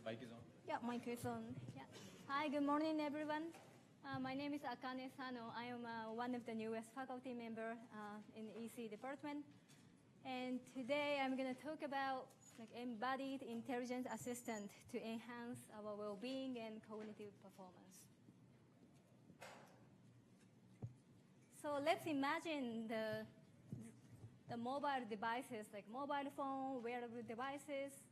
Mic is on. Yeah, mic is on. Yeah. Hi, good morning, everyone. My name is Akane Sano. I am one of the newest faculty member in the ECE department. And today I'm going to talk about embodied intelligence assistant to enhance our well-being and cognitive performance. So let's imagine the mobile devices, like mobile phone, wearable devices,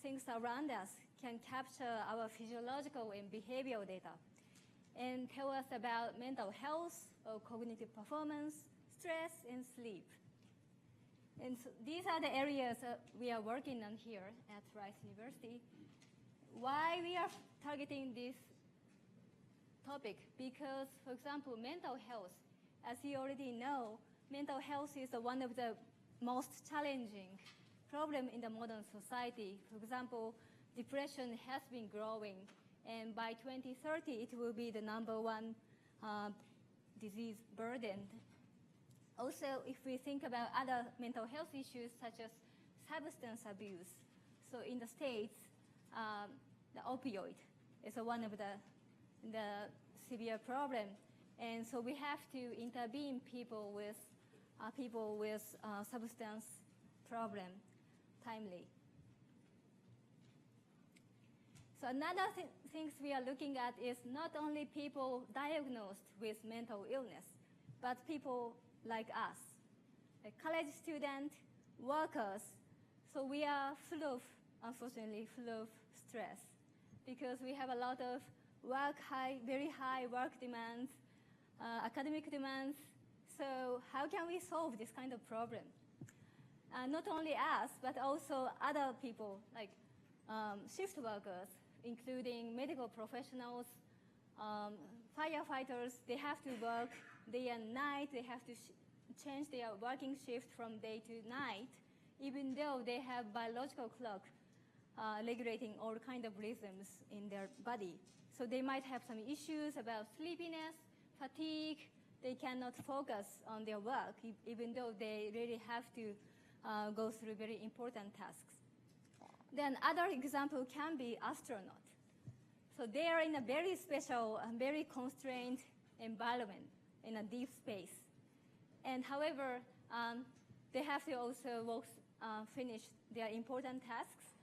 things around us can capture our physiological and behavioral data and tell us about mental health or cognitive performance, stress, and sleep. And so these are the areas we are working on here at Rice University. Why we are targeting this topic? Because, for example, mental health, as you already know, mental health is one of the most challenging problem in the modern society. For example, depression has been growing, and by 2030, it will be the #1 disease burden. Also, if we think about other mental health issues such as substance abuse, so in the States, the opioid is one of the severe problem, and so we have to intervene people with substance problem timely. So another things we are looking at is not only people diagnosed with mental illness, but people like us, like college students, workers. So we are unfortunately full of stress because we have a lot of very high work demands, academic demands. So how can we solve this kind of problem? Not only us, but also other people, like shift workers, including medical professionals, firefighters. They have to work day and night. They have to change their working shift from day to night, even though they have biological clock regulating all kind of rhythms in their body. So they might have some issues about sleepiness, fatigue. They cannot focus on their work, even though they really have to go through very important tasks. Then other example can be astronaut. So they are in a very special, very constrained environment in a deep space. And however, they have to also finish their important tasks.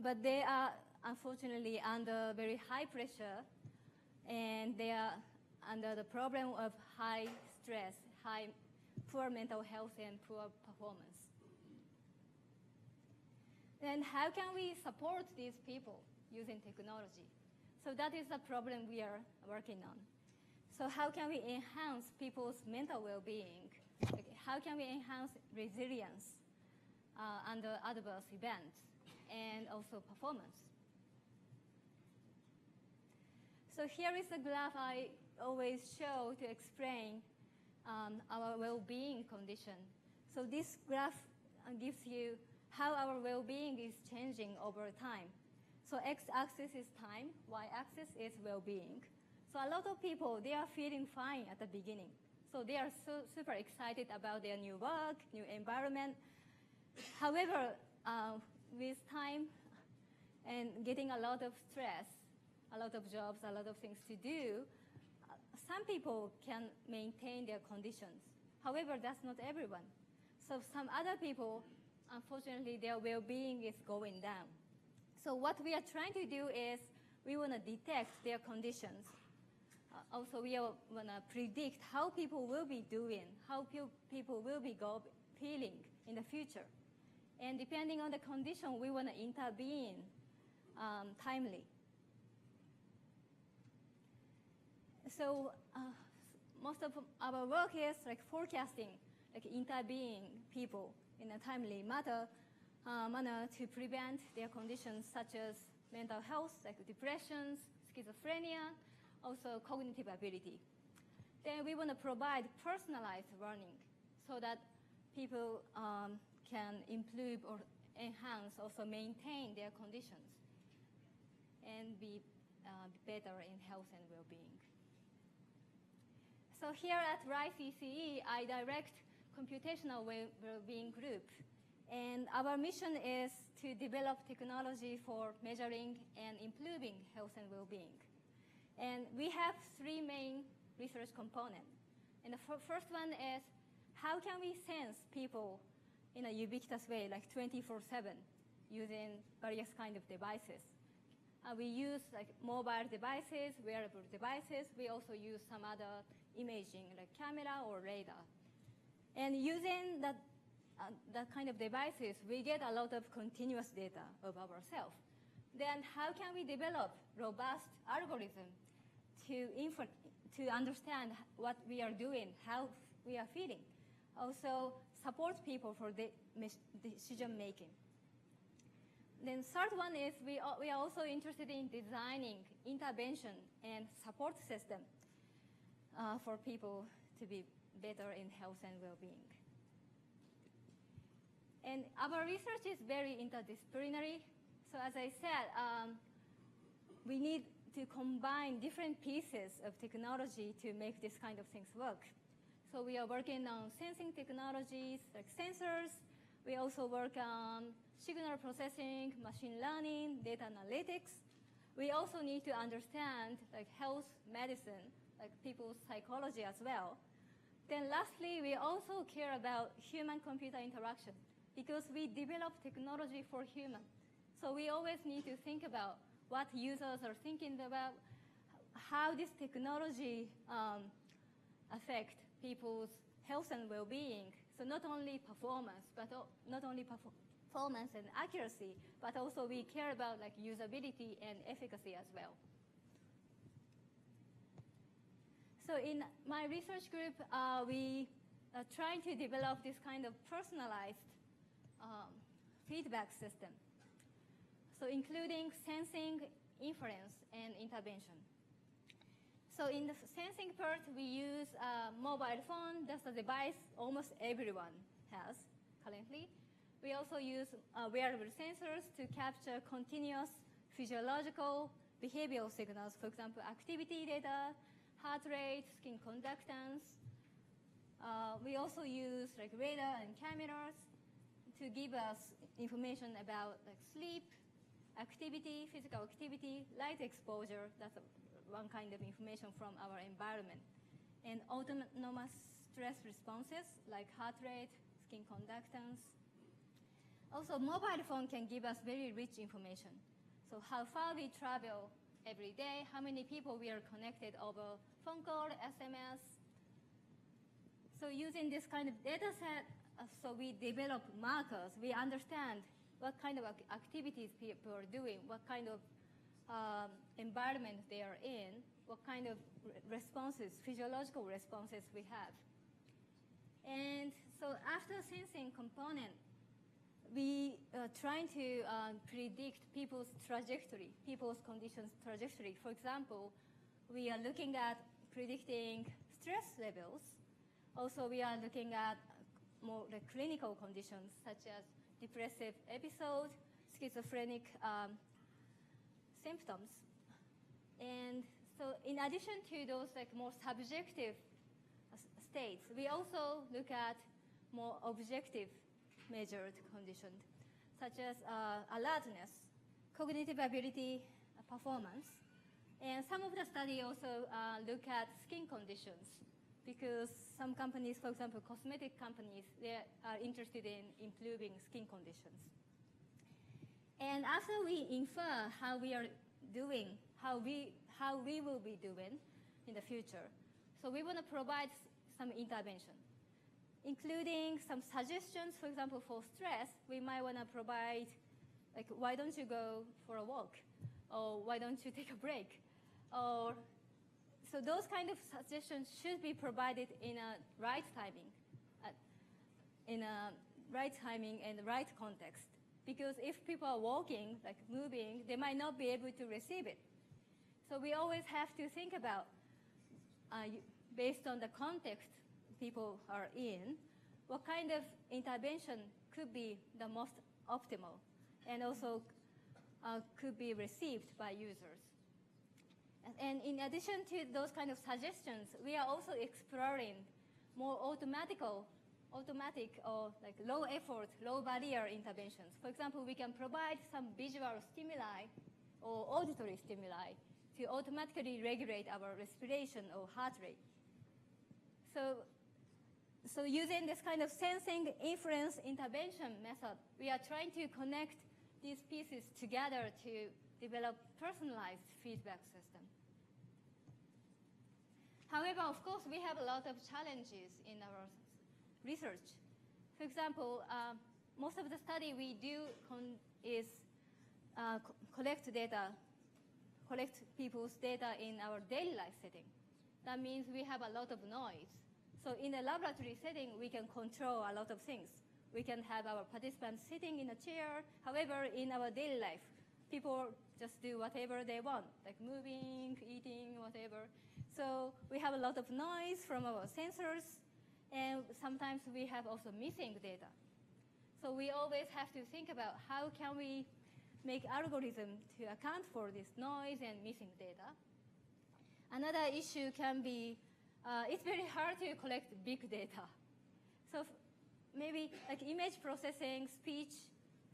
But they are unfortunately under very high pressure, and they are under the problem of high stress, poor mental health, and poor performance. Then how can we support these people using technology? So that is the problem we are working on. So how can we enhance people's mental well-being? How can we enhance resilience under adverse events and also performance? So here is a graph I always show to explain our well-being condition. So this graph gives you how our well-being is changing over time. So x-axis is time, y-axis is well-being. So a lot of people, they are feeling fine at the beginning. So they are super excited about their new work, new environment. However, with time and getting a lot of stress, a lot of jobs, a lot of things to do, some people can maintain their conditions. However, that's not everyone. So some other people, unfortunately, their well-being is going down. So what we are trying to do is we want to detect their conditions. Also, we want to predict how people will be doing, how people will be feeling in the future. And depending on the condition, we want to intervene timely. So most of our work is like forecasting, like intervening people in a timely manner to prevent their conditions such as mental health, like depressions, schizophrenia, also cognitive ability. Then we want to provide personalized learning so that people can improve or enhance, also maintain their conditions and be better in health and well-being. So here at Rice ECE, I direct Computational Wellbeing Group. And our mission is to develop technology for measuring and improving health and well-being. And we have three main research components. And the first one is, how can we sense people in a ubiquitous way, like 24/7, using various kinds of devices? We use like mobile devices, wearable devices. We also use some other imaging, like camera or radar. And using that kind of devices, we get a lot of continuous data of ourselves. Then how can we develop robust algorithms to understand what we are doing, how we are feeling? Also support people for the decision making. Then third one is we are also interested in designing intervention and support system for people to be better in health and well-being. And our research is very interdisciplinary. So as I said, we need to combine different pieces of technology to make this kind of things work. So we are working on sensing technologies like sensors. We also work on signal processing, machine learning, data analytics. We also need to understand like health medicine, like people's psychology as well. Then lastly, we also care about human-computer interaction because we develop technology for humans. So we always need to think about what users are thinking about, how this technology affect people's health and well-being. So not only performance, but not only performance and accuracy, but also we care about like usability and efficacy as well. So in my research group, we are trying to develop this kind of personalized feedback system. So including sensing, inference, and intervention. So in the sensing part, we use a mobile phone. That's a device almost everyone has currently. We also use wearable sensors to capture continuous physiological behavioral signals, for example, activity data, heart rate, skin conductance. We also use like radar and cameras to give us information about like sleep, activity, physical activity, light exposure. That's one kind of information from our environment. And autonomous stress responses like heart rate, skin conductance. Also, mobile phone can give us very rich information. So how far we travel every day, how many people we are connected over phone call, SMS. So using this kind of data set, so we develop markers. We understand what kind of activities people are doing, what kind of environment they are in, what kind of responses, physiological responses we have. And so after sensing component, we are trying to predict people's trajectory, people's conditions trajectory. For example, we are looking at predicting stress levels. Also, we are looking at more the clinical conditions such as depressive episode, schizophrenic symptoms. And so in addition to those like more subjective states, we also look at more objective measured conditions, such as alertness, cognitive ability, performance. And some of the study also look at skin conditions, because some companies, for example, cosmetic companies, they are interested in improving skin conditions. And after we infer how we are doing, how we will be doing in the future, so we want to provide some intervention, including some suggestions. For example, for stress, we might want to provide, like, why don't you go for a walk? Or why don't you take a break? Or, so those kind of suggestions should be provided in a right timing, and right context. Because if people are walking, like moving, they might not be able to receive it. So we always have to think about, based on the context people are in, what kind of intervention could be the most optimal and also could be received by users. And in addition to those kind of suggestions, we are also exploring more automatic automatic or like low effort, low barrier interventions. For example, we can provide some visual stimuli or auditory stimuli to automatically regulate our respiration or heart rate. So using this kind of sensing inference intervention method, we are trying to connect these pieces together to develop personalized feedback system. However, of course, we have a lot of challenges in our research. For example, most of the study we do is collect people's data in our daily life setting. That means we have a lot of noise. So in a laboratory setting, we can control a lot of things. We can have our participants sitting in a chair. However, in our daily life, people just do whatever they want, like moving, eating, whatever. So we have a lot of noise from our sensors, and sometimes we have also missing data. So we always have to think about how can we make algorithms to account for this noise and missing data. Another issue can be, it's very hard to collect big data. So maybe like image processing, speech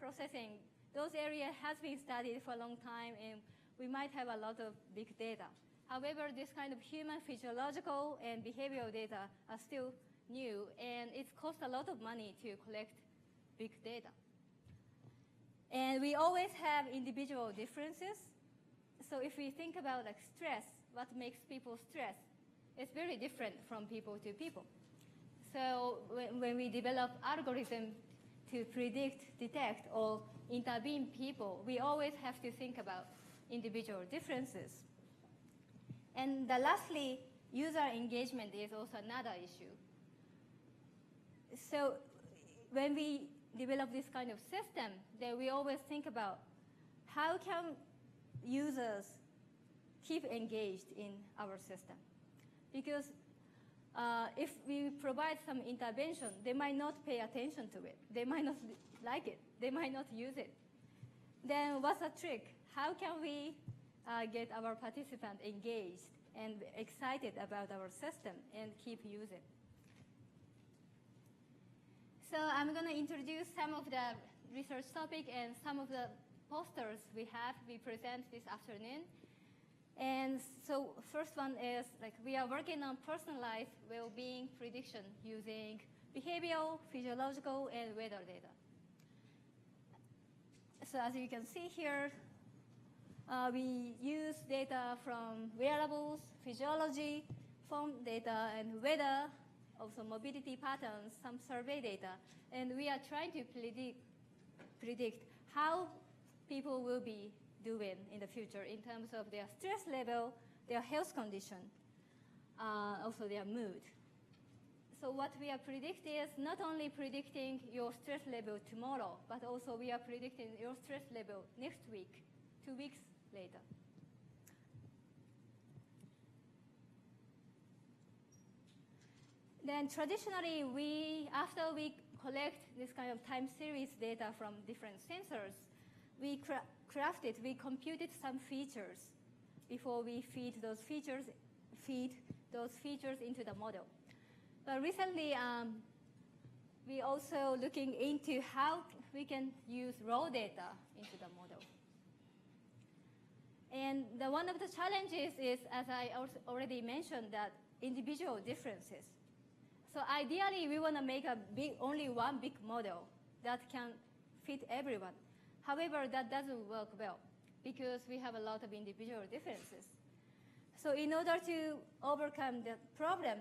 processing, those areas has been studied for a long time, and we might have a lot of big data. However, this kind of human physiological and behavioral data are still new, and it costs a lot of money to collect big data. And we always have individual differences. So if we think about like stress, what makes people stress, it's very different from people to people. So when we develop algorithms to predict, detect, or intervene people, we always have to think about individual differences. And lastly, user engagement is also another issue. So when we develop this kind of system, then we always think about how can users keep engaged in our system. Because if we provide some intervention, they might not pay attention to it. They might not like it. They might not use it. Then what's the trick? How can we get our participants engaged and excited about our system and keep using? So I'm going to introduce some of the research topic and some of the posters we present this afternoon. And so first one is like we are working on personalized well-being prediction using behavioral, physiological, and weather data. So as you can see here, we use data from wearables, physiology, phone data, and weather, also mobility patterns, some survey data. And we are trying to predict how people will be doing in the future in terms of their stress level, their health condition, also their mood. So what we are predicting is not only predicting your stress level tomorrow, but also we are predicting your stress level next week, 2 weeks later. Then traditionally, after we collect this kind of time series data from different sensors, we computed some features before we feed those features into the model. But recently, we also looking into how we can use raw data into the model. And one of the challenges is, as I already mentioned, that individual differences. So ideally, we want to make only one big model that can fit everyone. However, that doesn't work well because we have a lot of individual differences. So in order to overcome that problem,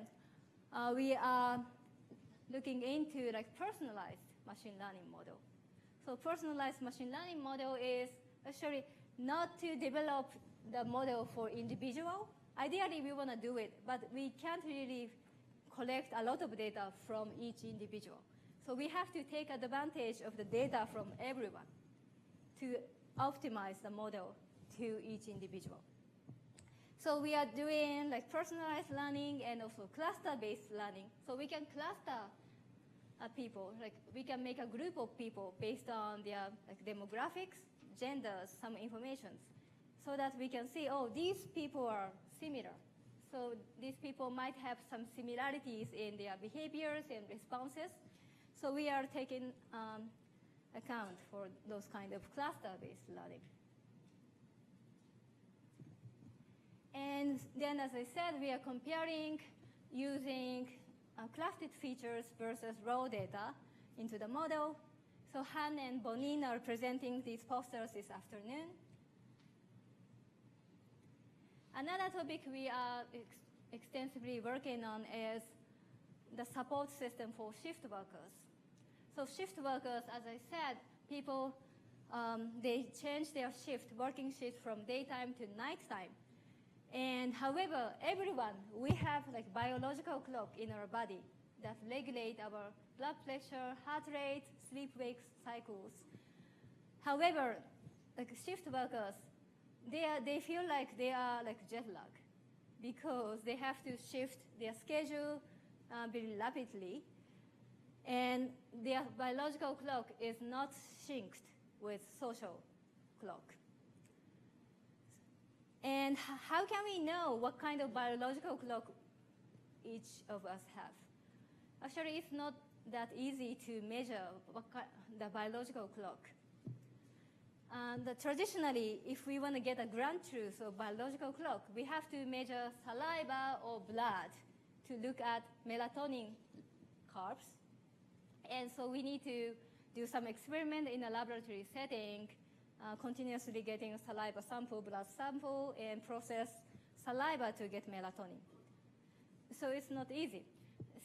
we are looking into like personalized machine learning model. So personalized machine learning model is actually not to develop the model for individual. Ideally, we want to do it, but we can't really collect a lot of data from each individual. So we have to take advantage of the data from everyone to optimize the model to each individual. So we are doing like personalized learning and also cluster-based learning. So we can cluster people, like we can make a group of people based on their like demographics, genders, some information, so that we can see, oh, these people are similar. So these people might have some similarities in their behaviors and responses. So we are taking account for those kind of cluster-based learning. And then, as I said, we are comparing using crafted features versus raw data into the model. So Han and Bonin are presenting these posters this afternoon. Another topic we are extensively working on is the support system for shift workers. So shift workers, as I said, people, they change their shift, working shift from daytime to nighttime. And however, everyone, we have like biological clock in our body that regulate our blood pressure, heart rate, sleep-wake cycles. However, like shift workers, they feel like they are like jet lag because they have to shift their schedule very rapidly, and their biological clock is not synced with social clock. And how can we know what kind of biological clock each of us have? Actually, it's not that easy to measure the biological clock. And traditionally, if we want to get a ground truth of biological clock, we have to measure saliva or blood to look at melatonin curves. And so we need to do some experiment in a laboratory setting, continuously getting saliva sample, blood sample, and process saliva to get melatonin. So it's not easy.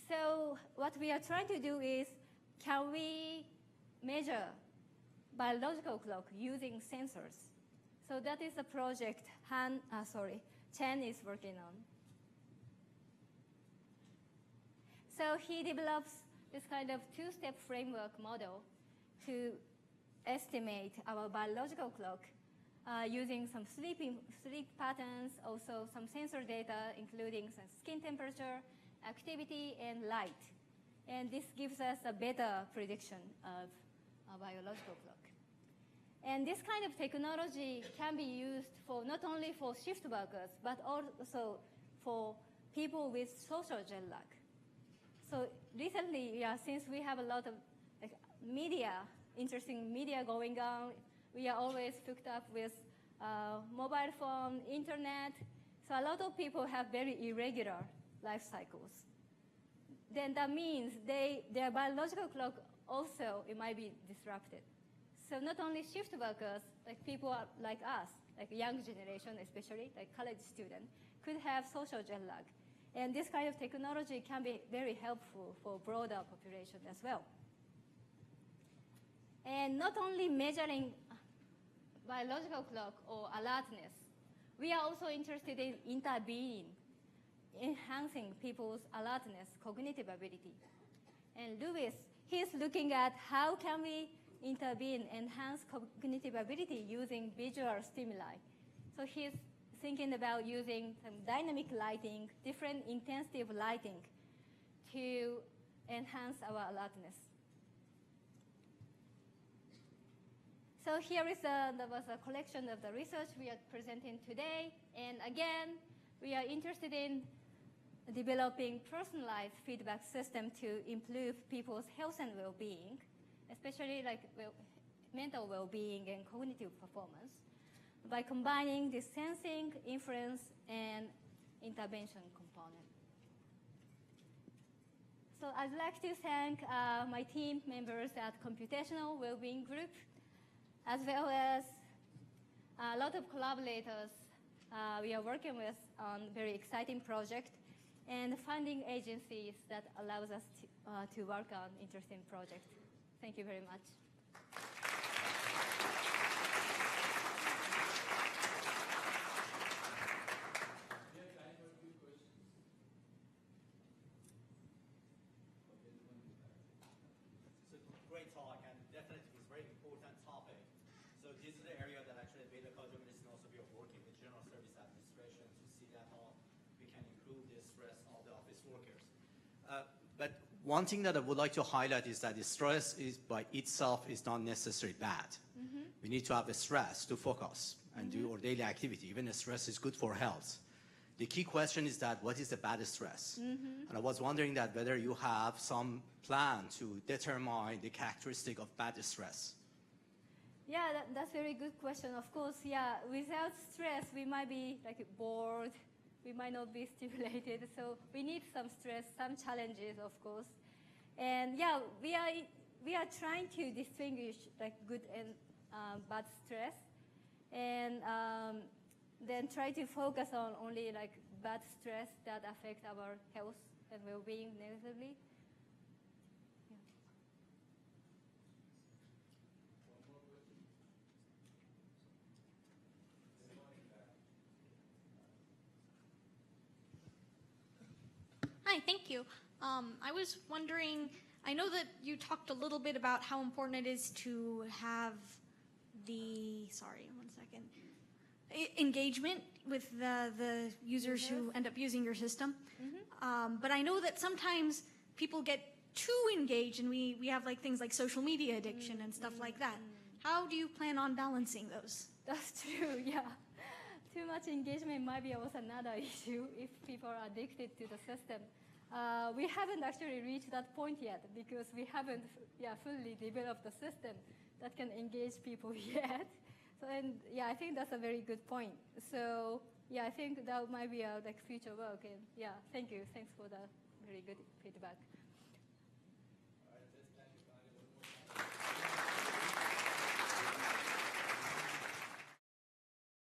So what we are trying to do is, can we measure biological clock using sensors? So that is a project Chen is working on. So he develops this kind of two-step framework model to estimate our biological clock using some sleep patterns, also some sensor data, including some skin temperature, activity, and light. And this gives us a better prediction of a biological clock. And this kind of technology can be used for not only for shift workers, but also for people with social jet lag. So recently, since we have a lot of interesting media going on, we are always hooked up with mobile phone, internet. So a lot of people have very irregular life cycles. Then that means their biological clock also, it might be disrupted. So not only shift workers, like people like us, like young generation especially, like college students, could have social jet lag. And this kind of technology can be very helpful for broader population as well. And not only measuring biological clock or alertness, we are also interested in intervening, enhancing people's alertness, cognitive ability. And Lewis, he's looking at how can we intervene, enhance cognitive ability using visual stimuli. So he's thinking about using some dynamic lighting, different intensity of lighting to enhance our alertness. So here there was a collection of the research we are presenting today. And again, we are interested in developing personalized feedback system to improve people's health and well-being, especially like mental well-being and cognitive performance, by combining the sensing, inference, and intervention component. So I'd like to thank my team members at Computational Wellbeing Group, as well as a lot of collaborators we are working with on very exciting project, and funding agencies that allows us to work on interesting projects. Thank you very much. Great talk, and definitely it's a very important topic. So this is the area that actually beta cognition also we are working with General Service Administration to see that how we can improve the stress of the office workers. But one thing that I would like to highlight is that the stress is by itself is not necessarily bad. Mm-hmm. We need to have the stress to focus and do our daily activity. Even the stress is good for health. the key question is that what is the bad stress? And I was wondering that whether you have some plan to determine the characteristic of bad stress. Yeah, that's a very good question. Of course, yeah, without stress, we might be like bored. We might not be stimulated. So we need some stress, some challenges, of course. And yeah, we are trying to distinguish like good and bad stress, and then try to focus on only like bad stress that affect our health and well-being negatively. Hi, thank you. I was wondering, I know that you talked a little bit about how important it is to have engagement with the users who end up using your system. But I know that sometimes people get too engaged, and we have like things like social media addiction and stuff like that. How do you plan on balancing those? That's true, yeah. Too much engagement might be also another issue if people are addicted to the system. We haven't actually reached that point yet because we haven't fully developed the system that can engage people yet. So, and yeah, I think that's a very good point. So yeah, I think that might be like future work. And yeah, thank you. Thanks for the very good feedback.